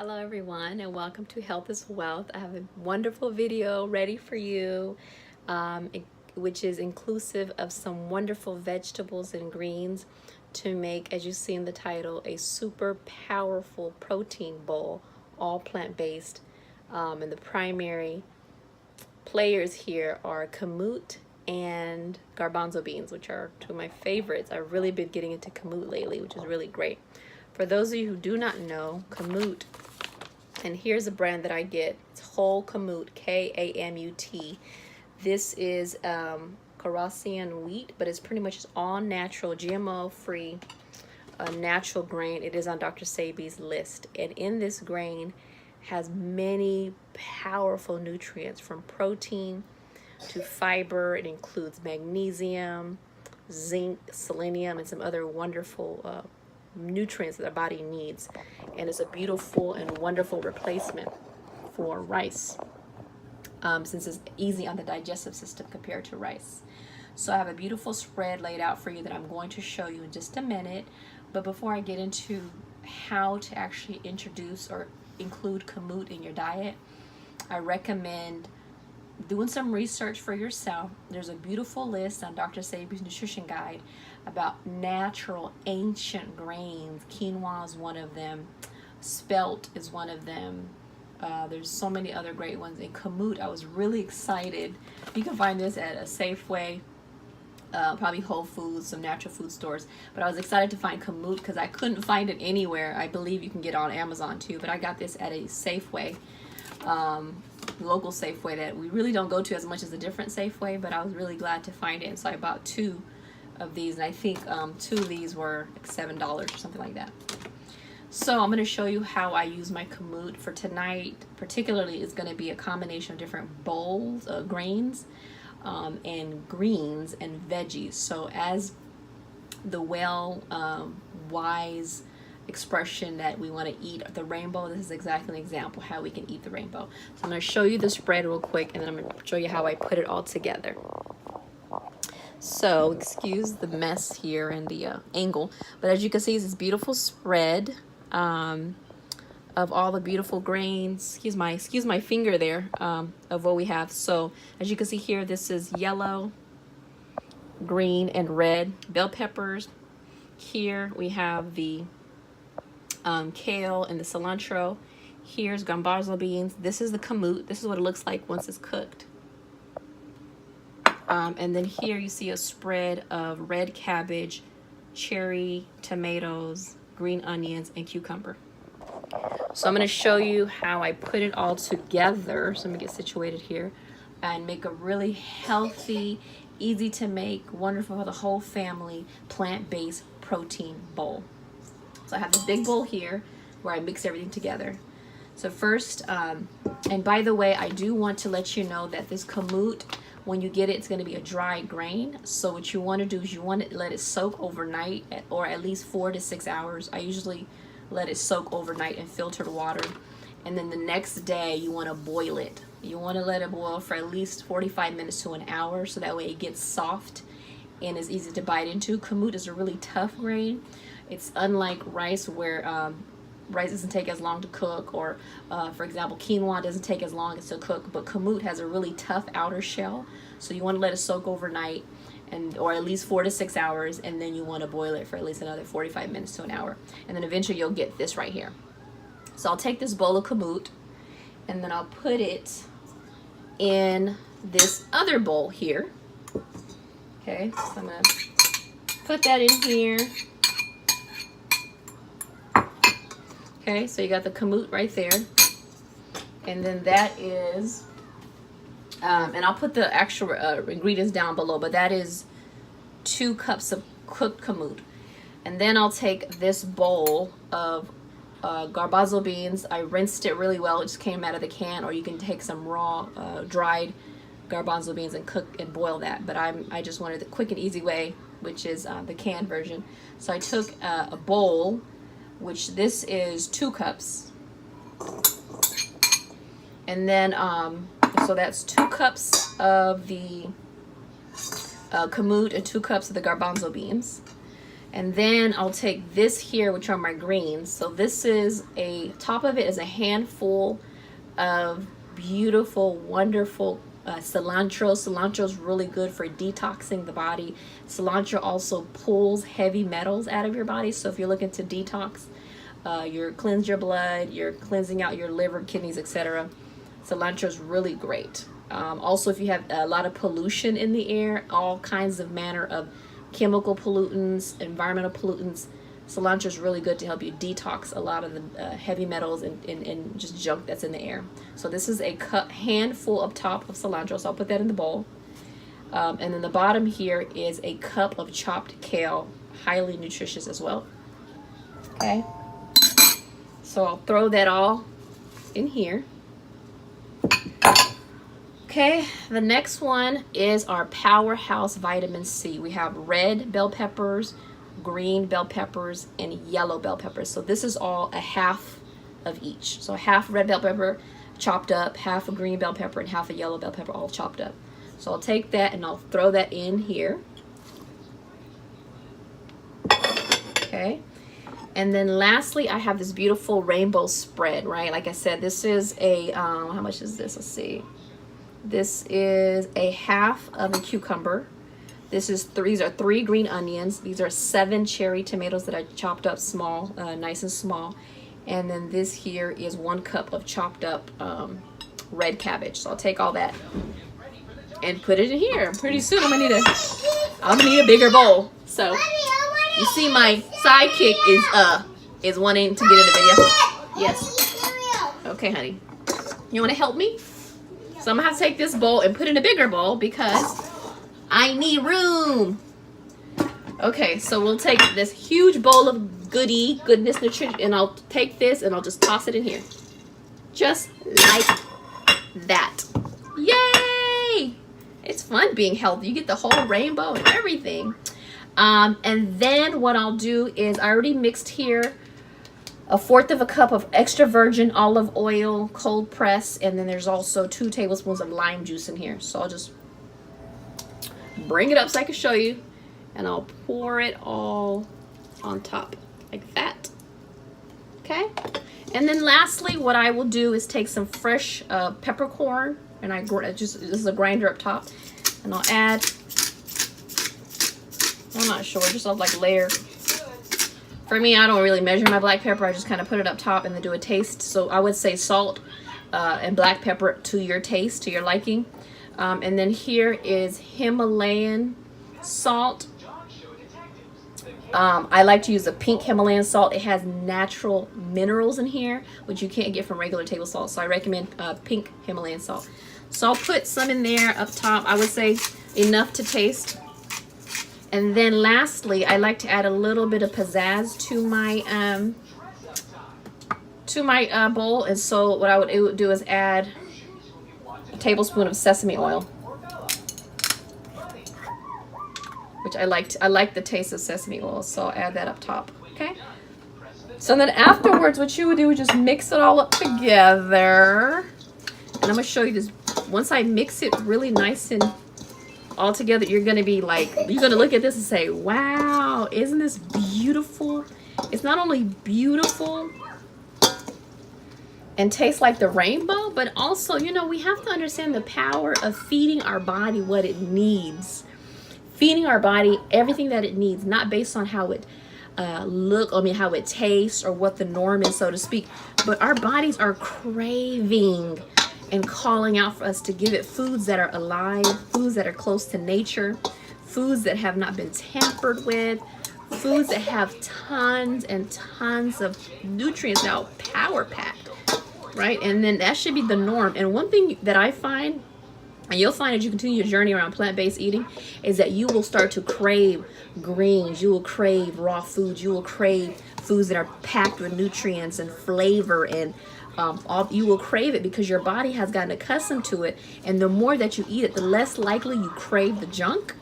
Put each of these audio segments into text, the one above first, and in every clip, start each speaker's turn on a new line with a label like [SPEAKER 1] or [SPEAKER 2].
[SPEAKER 1] Hello everyone, and welcome to Health is Wealth. I have a wonderful video ready for you, which is inclusive of some wonderful vegetables and greens to make, as you see in the title, a super powerful protein bowl, all plant-based. And the primary players here are kamut and garbanzo beans, which are two of my favorites. I've really been getting into kamut lately, which is really great. For those of you who do not know, kamut, and here's a brand that I get. It's whole kamut, K-A-M-U-T. This is Carasian wheat, but it's pretty much just all natural, GMO-free, natural grain. It is on Dr. Sebi's list. And in this grain has many powerful nutrients, from protein to fiber. It includes magnesium, zinc, selenium, and some other wonderful nutrients that our body needs, and it's a beautiful and wonderful replacement for rice, since it's easy on the digestive system compared to rice. So I have a beautiful spread laid out for you that I'm going to show you in just a minute. But before I get into how to actually introduce or include kamut in your diet, I recommend doing some research for yourself. There's a beautiful list on Dr. Sebi's nutrition guide about natural ancient grains. Quinoa is one of them. Spelt is one of them. There's so many other great ones. And kamut, I was really excited. You can find this at a Safeway, probably Whole Foods, some natural food stores. But I was excited to find kamut because I couldn't find it anywhere. I believe you can get it on Amazon too, but I got this at a Safeway, local Safeway that we really don't go to as much as a different Safeway, but I was really glad to find it. And so I bought two of these, and I think two of these were like $7 or something like that. So I'm going to show you how I use my kamut for tonight. Particularly, it's going to be a combination of different bowls, grains, and greens and veggies. So as the wise expression that we want to eat the rainbow, this is exactly an example how we can eat the rainbow. So I'm going to show you the spread real quick, and then I'm going to show you how I put it all together. So excuse the mess here and the angle, but as you can see, it's this beautiful spread of all the beautiful grains. Excuse my finger there, of what we have. So as you can see here, this is yellow, green, and red bell peppers. Here we have the kale and the cilantro. Here's garbanzo beans. This is the kamut. This is what it looks like once it's cooked. And then here you see a spread of red cabbage, cherry tomatoes, green onions, and cucumber. So I'm going to show you how I put it all together. So let me get situated here and make a really healthy, easy to make, wonderful for the whole family, plant-based protein bowl. So I have this big bowl here where I mix everything together. So first, and by the way, I do want to let you know that this kamut, when you get it, it's going to be a dry grain. So what you want to do is you want to let it soak overnight, or at least 4 to 6 hours. I usually let it soak overnight in filtered water. And then the next day you want to boil it. You want to let it boil for at least 45 minutes to an hour, so that way it gets soft and is easy to bite into. Kamut is a really tough grain. It's unlike rice, where rice doesn't take as long to cook, or for example, quinoa doesn't take as long as to cook, but kamut has a really tough outer shell. So you want to let it soak overnight, or at least 4 to 6 hours, and then you want to boil it for at least another 45 minutes to an hour. And then eventually you'll get this right here. So I'll take this bowl of kamut, and then I'll put it in this other bowl here. Okay, so I'm going to put that in here. Okay, so you got the kamut right there. And then that is, and I'll put the actual ingredients down below, but that is 2 cups of cooked kamut. And then I'll take this bowl of garbanzo beans. I rinsed it really well. It just came out of the can, or you can take some raw, dried garbanzo beans and cook and boil that. But I just wanted the quick and easy way, which is the canned version. So I took a bowl, which this is 2 cups. And then, so that's 2 cups of the kamut and 2 cups of the garbanzo beans. And then I'll take this here, which are my greens. So this is top of it is a handful of beautiful, wonderful cilantro. Cilantro is really good for detoxing the body. Cilantro also pulls heavy metals out of your body. So if you're looking to detox, cleanse your blood, you're cleansing out your liver, kidneys, etc. Cilantro is really great. Also, if you have a lot of pollution in the air, all kinds of manner of chemical pollutants, environmental pollutants, cilantro is really good to help you detox a lot of the heavy metals and just junk that's in the air. So this is a handful up top of cilantro, so I'll put that in the bowl. And then the bottom here is a cup of chopped kale, highly nutritious as well. Okay, so I'll throw that all in here. Okay, the next one is our powerhouse vitamin C. We have red bell peppers, green bell peppers, and yellow bell peppers. So this is all a half of each. So half red bell pepper chopped up, half a green bell pepper, and half a yellow bell pepper all chopped up. So I'll take that and I'll throw that in here. Okay. And then lastly, I have this beautiful rainbow spread, right? Like I said, this is a, how much is this? Let's see. This is a half of a cucumber. These are 3 green onions. These are 7 cherry tomatoes that I chopped up small, nice and small. And then this here is 1 cup of chopped up red cabbage. So I'll take all that and put it in here. Pretty soon I'm gonna need a bigger bowl. So you see my sidekick is wanting to get in the video. Yes. Okay, honey. You wanna help me? So I'm gonna have to take this bowl and put it in a bigger bowl because I need room. Okay, so we'll take this huge bowl of goodness, nutrition, and I'll take this and I'll just toss it in here. Just like that. Yay! It's fun being healthy. You get the whole rainbow and everything. And then what I'll do is I already mixed here 1/4 of a cup of extra virgin olive oil, cold press, and then there's also 2 tablespoons of lime juice in here. So I'll just bring it up so I can show you, and I'll pour it all on top like that. Okay, and then lastly, what I will do is take some fresh peppercorn, and this is a grinder up top, and I'll add. I'm not sure, just like layer. For me, I don't really measure my black pepper. I just kind of put it up top and then do a taste. So I would say salt and black pepper to your taste, to your liking. And then here is Himalayan salt. I like to use a pink Himalayan salt. It has natural minerals in here, which you can't get from regular table salt. So I recommend pink Himalayan salt. So I'll put some in there up top. I would say enough to taste. And then lastly, I like to add a little bit of pizzazz to my bowl. And so what I would do is add a tablespoon of sesame oil, which I like the taste of sesame oil, so I'll add that up top. Okay. So then afterwards, what you would do is just mix it all up together. And I'm gonna show you this. Once I mix it really nice and all together, you're gonna look at this and say, wow, isn't this beautiful? It's not only beautiful and tastes like the rainbow, but also, you know, we have to understand the power of feeding our body what it needs. Feeding our body everything that it needs, not based on how it how it tastes or what the norm is, so to speak, but our bodies are craving and calling out for us to give it foods that are alive, foods that are close to nature, foods that have not been tampered with, foods that have tons and tons of nutrients now, power packed, right? And then that should be the norm. And one thing that I find, and you'll find as you continue your journey around plant-based eating, is that you will start to crave greens, you will crave raw foods, you will crave foods that are packed with nutrients and flavor, and you will crave it because your body has gotten accustomed to it. And the more that you eat it, the less likely you crave the junk.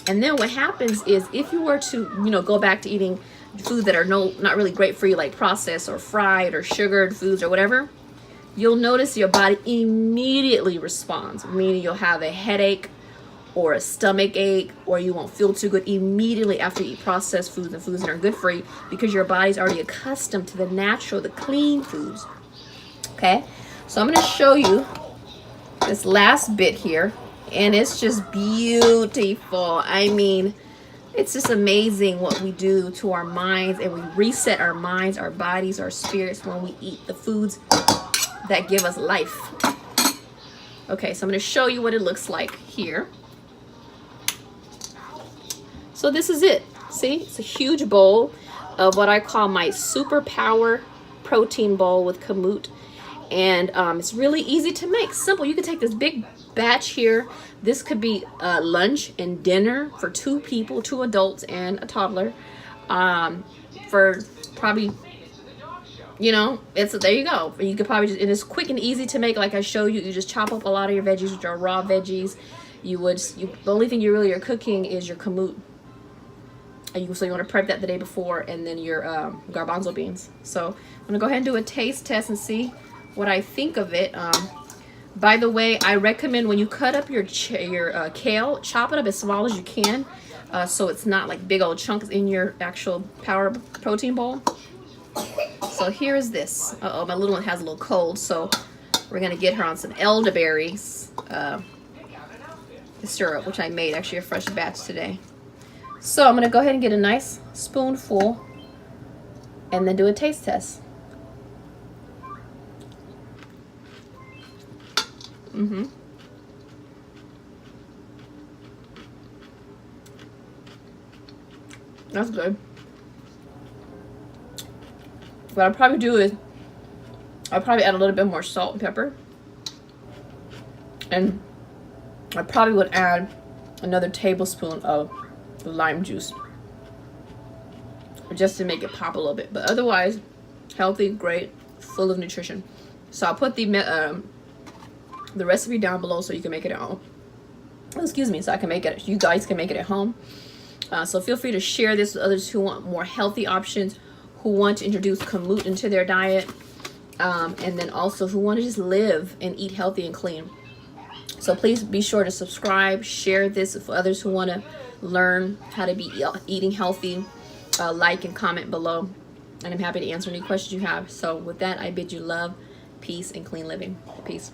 [SPEAKER 1] And then what happens is, if you were to, you know, go back to eating foods that are not really great for you, like processed or fried or sugared foods or whatever, you'll notice your body immediately responds, meaning you'll have a headache, or a stomach ache, or you won't feel too good immediately after you eat processed foods and foods that are good for you, because your body's already accustomed to the natural, the clean foods. Okay, so I'm going to show you this last bit here, and it's just beautiful. I mean, it's just amazing what we do to our minds, and we reset our minds, our bodies, our spirits when we eat the foods that give us life. Okay, so I'm going to show you what it looks like here. So this is it. See, it's a huge bowl of what I call my superpower protein bowl with Kamut. And it's really easy to make, simple. You can take this big batch here. This could be lunch and dinner for 2 people, 2 adults and a toddler, for probably, you know, there you go. You could probably just, and it's quick and easy to make. Like I show you, you just chop up a lot of your veggies, which are raw veggies. The only thing you really are cooking is your Kamut. So you want to prep that the day before, and then your garbanzo beans. So I'm gonna go ahead and do a taste test and see what I think of it. By the way, I recommend when you cut up your kale, chop it up as small as you can, so it's not like big old chunks in your actual power protein bowl. So here's this. Uh-oh, my little one has a little cold, so we're gonna get her on some elderberries syrup, which I made actually a fresh batch today. So I'm gonna go ahead and get a nice spoonful and then do a taste test. That's good. What I'll probably do is I'll probably add a little bit more salt and pepper, and I probably would add another tablespoon of lime juice just to make it pop a little bit. But otherwise, healthy, great, full of nutrition. So I'll put the recipe down below so you can make it at home. Excuse me, so I can make it. You guys can make it at home. So feel free to share this with others who want more healthy options, who want to introduce Kamut into their diet, and then also who want to just live and eat healthy and clean. So please be sure to subscribe, share this with others who want to learn how to be eating healthy. Like and comment below, and I'm happy to answer any questions you have. So with that, I bid you love, peace, and clean living. Peace.